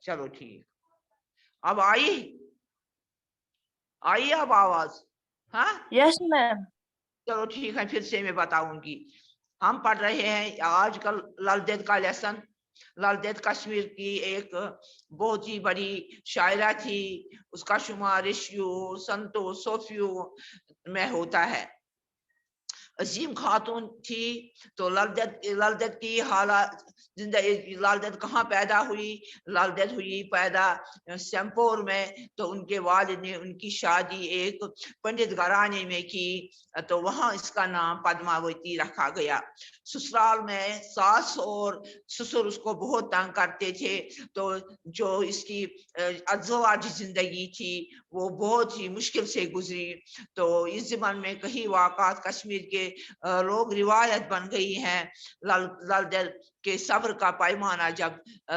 چلو ٹھیک. اب آئی اب آواز؟ ہاں یس میم. چلو ٹھیک ہے، پھر سے میں بتاؤں گی. ہم پڑھ رہے ہیں آج کل لل دید کا لیسن. لل دید کشمیر کی ایک بہت ہی بڑی شاعرہ تھی. اس کا شمار رشیوں سنتوں صوفیوں میں ہوتا ہے. عظیم خاتون تھی. تو لل دید کی حالات زندگی، لل دید کہاں پیدا ہوئی؟ لل دید ہوئی پیدا سیمپور میں. تو ان کے والد نے ان کی شادی ایک پنڈت گھرانے میں کی، تو وہاں اس کا نام پدماوتی رکھا گیا. سسرال میں ساس اور سسر اس کو بہت تنگ کرتے تھے. تو جو اس کی ازدواجی زندگی تھی وہ بہت ہی مشکل سے گزری. تو اس زمانے میں کئی واقعات کشمیر کے لوگ روایت بن گئی ہیں. لل دید کے صبر کا پیمانہ جب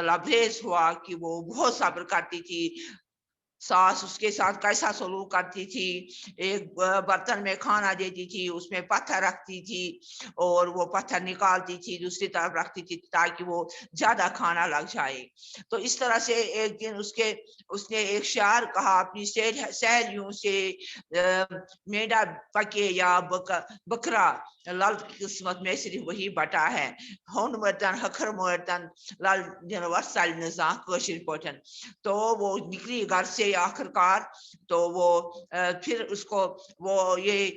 لبریز ہوا کہ وہ بہت صبر کرتی تھی. ساس اس کے ساتھ کیسا سلوک کرتی تھی، ایک برتن میں کھانا دیتی تھی، اس میں پتھر رکھتی تھی اور وہ پتھر نکالتی تھی دوسری طرف رکھتی تھی تاکہ وہ زیادہ کھانا لگ جائے. تو اس طرح سے ایک دن اس نے ایک شعر کہا اپنی سہیلیوں سے، میڈا پکے یا بکرا لل کی قسمت میں صرف وہی بٹا ہے. ہون مردن حکر مردن لل دن وسل نظام کوشر پوٹن. تو وہ نکلی گھر سے آخرکار. تو وہ پھر اس کو وہ یہ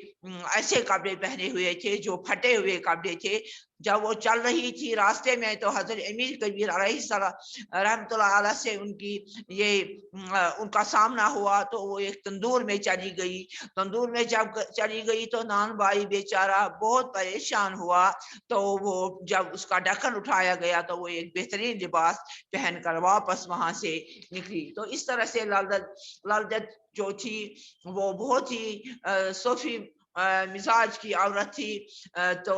ایسے کپڑے پہنے ہوئے تھے جو پھٹے ہوئے کپڑے تھے. جب وہ چل رہی تھی راستے میں تو حضرت امیر کبیر علیہ السلام رحمۃ اللہ علیہ سے ان کا سامنا ہوا. تو وہ ایک تندور میں چلی گئی. تندور میں جب چلی گئی تو نان بھائی بیچارہ بہت پریشان ہوا. تو وہ جب اس کا ڈھکن اٹھایا گیا تو وہ ایک بہترین لباس پہن کر واپس وہاں سے نکلی. تو اس طرح سے لل دید جو تھی وہ بہت ہی صوفی مزاج کی عورت تھی. تو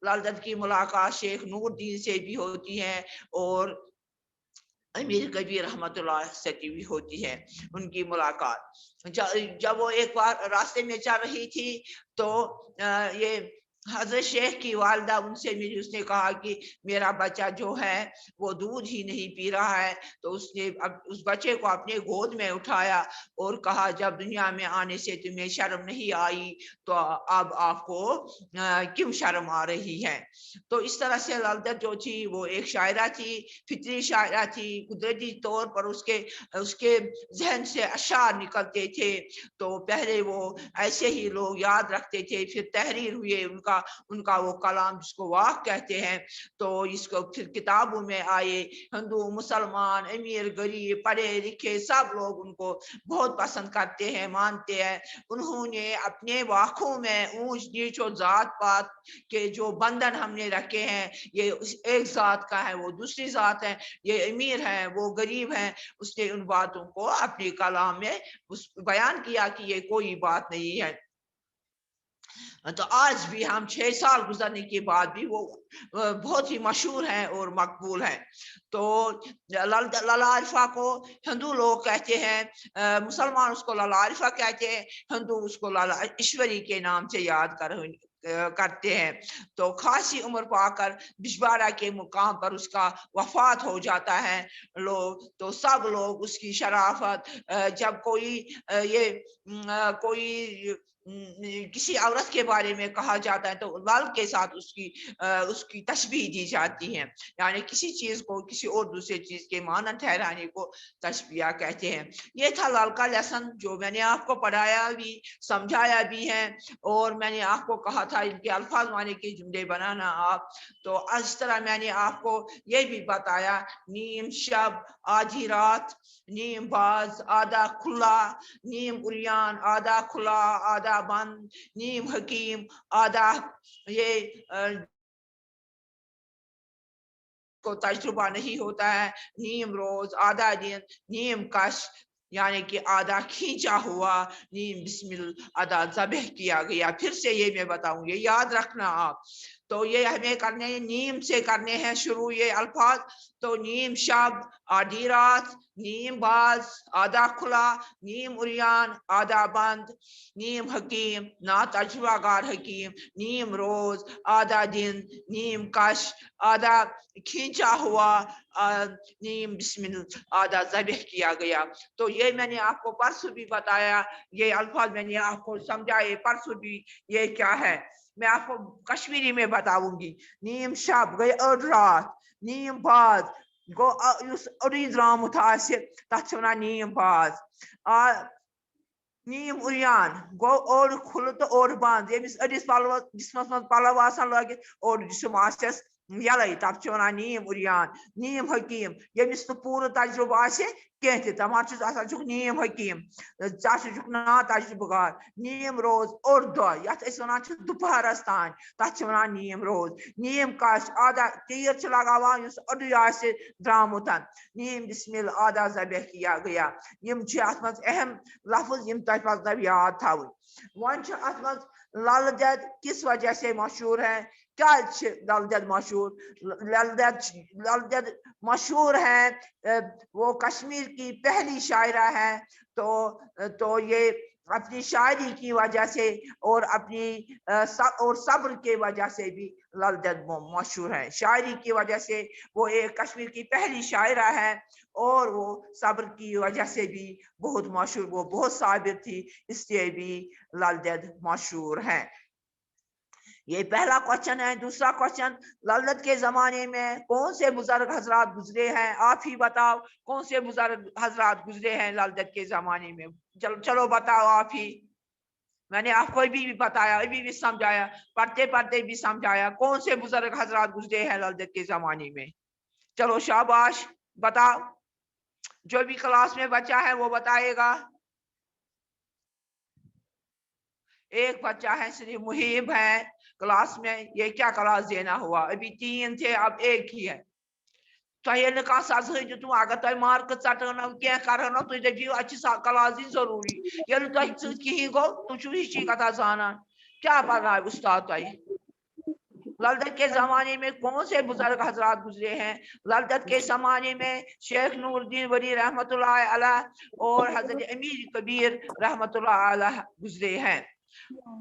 لل دید کی ملاقات شیخ نور الدین سے بھی ہوتی ہے اور امیر کبیر رحمت اللہ سے بھی ہوتی ہے ان کی ملاقات. جب وہ ایک بار راستے میں چل رہی تھی تو یہ حضرت شیخ کی والدہ ان سے ملی. اس نے کہا کہ میرا بچہ جو ہے وہ دودھ ہی نہیں پی رہا ہے. تو اس نے اس بچے کو اپنے گود میں اٹھایا اور کہا جب دنیا میں آنے سے تمہیں شرم نہیں آئی تو اب آپ کو کیوں شرم آ رہی ہے. تو اس طرح سے لل دید جو تھی وہ ایک شاعرہ تھی، فطری شاعرہ تھی. قدرتی طور پر اس کے ذہن سے اشعار نکلتے تھے. تو پہلے وہ ایسے ہی لوگ یاد رکھتے تھے، پھر تحریر ہوئے ان کا وہ کلام جس کو واق کہتے ہیں. تو اس کو پھر کتابوں میں آئے. ہندو مسلمان امیر غریب پڑھے لکھے سب لوگ ان کو بہت پسند کرتے ہیں مانتے ہیں. انہوں نے اپنے واقعوں میں اونچ نیچ اور ذات پات کے جو بندھن ہم نے رکھے ہیں، یہ ایک ذات کا ہے وہ دوسری ذات ہے، یہ امیر ہے وہ غریب ہے. اس نے ان باتوں کو اپنے کلام میں بیان کیا کہ یہ کوئی بات نہیں ہے. تو آج بھی ہم 6 سال گزرنے کے بعد بھی وہ بہت ہی مشہور ہیں اور مقبول ہیں. تو للا عارفہ کو ہندو لوگ کہتے ہیں، مسلمان اس کو للا عارفہ کہتے ہیں، ہندو اس کو للا ایشوری کے نام سے یاد کرتے ہیں. تو خاصی عمر پا کر بجبارہ کے مقام پر اس کا وفات ہو جاتا ہے. تو سب لوگ اس کی شرافت، جب کوئی کسی عورت کے بارے میں کہا جاتا ہے تو لال کے ساتھ اس کی تشبیہ دی جاتی ہے. یعنی کسی چیز کو کسی اور دوسرے چیز کے مانند ٹھہرانے کو تشبیہ کہتے ہیں. یہ تھا لال کا لیسن جو میں نے آپ کو پڑھایا بھی سمجھایا بھی ہے. اور میں نے آپ کو کہا تھا ان کے الفاظ معنی کے جملے بنانا آپ. تو اس طرح میں نے آپ کو یہ بھی بتایا، نیم شب آدھی رات، نیم باز آدھا کھلا، نیم اریان آدھا کھلا آدھا بند، نیم حکیم آدھا یہ کو تجربہ نہیں ہوتا ہے، نیم روز آدھا دن، نیم کش یعنی کہ آدھا کھینچا ہوا، نیم بسم اللہ آدھا ذبح کیا گیا. پھر سے یہ میں بتاؤں گی، یاد رکھنا آپ. تو یہ ہمیں کرنے ہیں، نیم سے کرنے ہیں شروع یہ الفاظ. تو نیم شب آدھی رات، نیم باز آدھا کھلا، نیم اریان آدھا بند، نیم حکیم نا تجربہ گار حکیم، نیم روز آدھا دن، نیم کش آدھا کھینچا ہوا، نیم بسم اللہ آدھا ذبح کیا گیا. تو یہ میں نے آپ کو پرسوں بھی بتایا، یہ الفاظ میں نے آپ کو سمجھائے پرسوں بھی یہ کیا ہے. میں آپ کو کشمیری میں بتاؤں گی. نیم شب گئی أڑ رات، نیم باز گو یُس أڑی درٛامُت آسہِ تتھ چھِ ونان نیم باز. نیم اریان گو اوٚڑ کھُلہٕ تہٕ اوٚڑ بنٛد، ییٚمِس أڑِس پلوس جسمس منٛز پلو آسان لٲگِتھ اوٚڑ جسم آسٮ۪س یلے تتھ چھِ ونان نیم اریان. نیم حکیم ییٚمِس نہٕ پوٗرٕ تجربہٕ آسہِ کینٛہہ تہِ دپان چھُس آسان چھُکھ نیم حکیم، ژٕ ہسا چھُکھ نا تجربہٕ گار. نیم روز اوٚڑ دۄہ یتھ أسۍ ونان چھِ دُپہرس تانۍ تتھ چھِ ونان نیم روز. نیم کش آدھا تیٖر چھِ لگاوان یُس أڑٕے آسہِ درٛامُت. نیم بسمل آدھا ذبح کیا گیا. یِم چھِ اتھ منٛز اہم لفظ یِم تۄہہِ پزنو یاد تھاوٕنۍ. وۄنۍ چھُ اتھ منٛز لل دٮ۪د کس وجہ سے مشہور ہے. کیٛازِ چھِ لل دٮ۪د مشہور؟ لل دٮ۪د مشہور ہے، وہ کشمیر کی پہلی شاعرہ ہے. تو یہ اپنی شاعری کی وجہ سے اور اپنی اور صبر کی وجہ سے بھی لل دٮ۪د مشہور ہے. شاعری کی وجہ سے وہ ایک کشمیر کی پہلی شاعرہ ہے اور وہ صبر کی وجہ سے بھی بہت مشہور، وہ بہت صابر تھی اس لیے بھی لل دٮ۪د مشہور ہے. یہ پہلا کوشچن ہے. دوسرا کوشچن، لل دٮ۪د کے زمانے میں کون سے بزرگ حضرات گزرے ہیں؟ آپ ہی بتاؤ کون سے بزرگ حضرات گزرے ہیں لل دٮ۪د کے زمانے میں. چلو بتاؤ آپ ہی. میں نے آپ کو ابھی بھی بتایا، ابھی بھی سمجھایا، پڑھتے پڑھتے بھی سمجھایا کون سے بزرگ حضرات گزرے ہیں لل دٮ۪د کے زمانے میں. چلو شاباش بتاؤ. جو بھی کلاس میں بچہ ہے وہ بتائے گا. ایک بچہ ہے صرف محیب ہے کلاس میں. یہ کیا کلاس دینا ہوا؟ ابھی 3 تھے اب 1 ہی ہے. تۄہہِ نہٕ کانٛہہ سزہٕے دیُتمُت. اگر تۄہہِ مارکہٕ ژٹنو کینٛہہ کرہنو تُہۍ دٔپِو اَتہِ چھِ کلاس دِنۍ ضروٗری. ییٚلہِ نہٕ تۄہہِ سۭتۍ کِہیٖنۍ گوٚو تُہۍ چھِو ہِچی کتھا زانان. کیا پرنایہِ اُستاد تۄہہِ؟ لل دٮ۪د کے زمانے میں کون سے بزرگ حضرات گزرے ہیں؟ لل دٮ۪د کے زمانے میں شیخ نور الدین ولی رحمۃ اللہ علیہ اور حضرت امیر کبیر رحمۃ اللہ علیہ گزرے ہیں.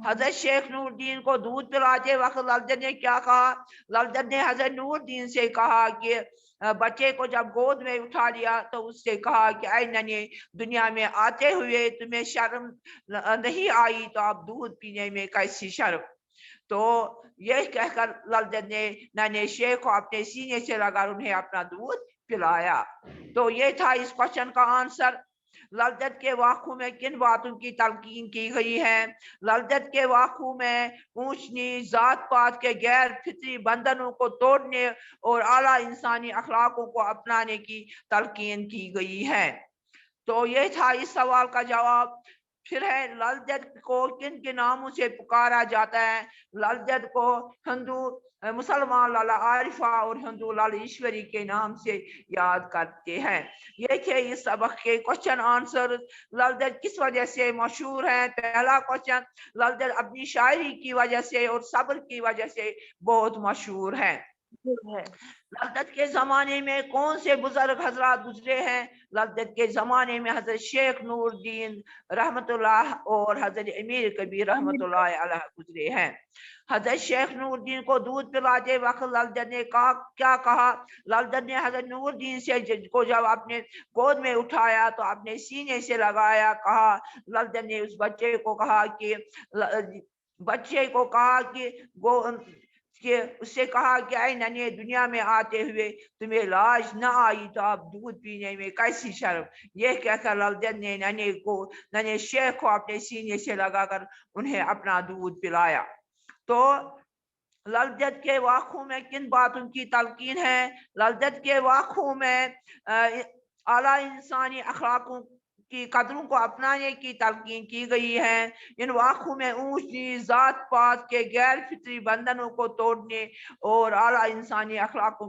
حضرت شیخ نور الدین کو دودھ پلاتے وقت لل دٮ۪د نے کیا کہا؟ لل دٮ۪د نے حضرت نور الدین سے کہا کہ بچے کو جب گود میں اٹھا لیا تو اس سے کہا کہ اے ننھے، دنیا میں آتے ہوئے تمہیں شرم نہیں آئی تو اب دودھ پینے میں کیسی شرم. تو یہ کہہ کر لل دٮ۪د نے ننھے شیخ کو اپنے سینے سے لگا انہیں اپنا دودھ پلایا. تو یہ تھا اس کوشچن کا آنسر. لل دٮ۪د کے واقعوں میں کن باتوں کی تلقین کی گئی ہے؟ لل دٮ۪د کے واقعوں میں اونچ نیچ، ذات پات کے غیر فطری بندھنوں کو توڑنے اور اعلیٰ انسانی اخلاقوں کو اپنانے کی تلقین کی گئی ہے. تو یہ تھا اس سوال کا جواب. پھر ہے لل دٮ۪د کو کن کے ناموں سے پکارا جاتا ہے؟ لل دٮ۪د کو ہندو مسلمان لالا عارفہ اور ہندو لال ایشوری کے نام سے یاد کرتے ہیں. یہ تھے اس سبق کے کوشچن آنسر. لل دٮ۪د کس وجہ سے مشہور ہیں؟ پہلا کوشچن، لل دٮ۪د اپنی شاعری کی وجہ سے اور صبر کی وجہ سے بہت مشہور ہیں. لل دٮ۪د کے زمانے میں کون سے بزرگ حضرات گزرے ہیں؟ لل دٮ۪د کے زمانے میں حضرت شیخ نور الدین رحمۃ اللہ اور حضرت امیر کبیر رحمۃ اللہ علیہ گزرے ہیں. حضرت شیخ نور الدین کو دودھ پلاتے وقت لل دٮ۪د نے کیا کہا؟ لل دٮ۪د نے حضرت نور الدین سے کو جب اپنے گود میں اٹھایا تو اپنے سینے سے لگایا کہا. لل دٮ۪د نے اس بچے کو کہا کہ اس سے کہا کہ اے ننھے، دنیا میں آتے ہوئے تمہیں لاج نہ آئی تو اب دودھ پینے میں کیسی شرم. یہ کہہ کر لل دٮ۪د نے ننھے شیخ کو اپنے سینے سے لگا کر انہیں اپنا دودھ پلایا. تو لل دٮ۪د کے واقعوں میں کن باتوں کی تلقین ہے؟ لل دٮ۪د کے واقعوں میں اعلیٰ انسانی اخلاقوں کی قدروں کو اپنانے کی تلقین کی گئی ہے. ان واقعوں میں اونچ نیچ، ذات پات کے غیر فطری بندھنوں کو توڑنے اور اعلیٰ انسانی اخلاقوں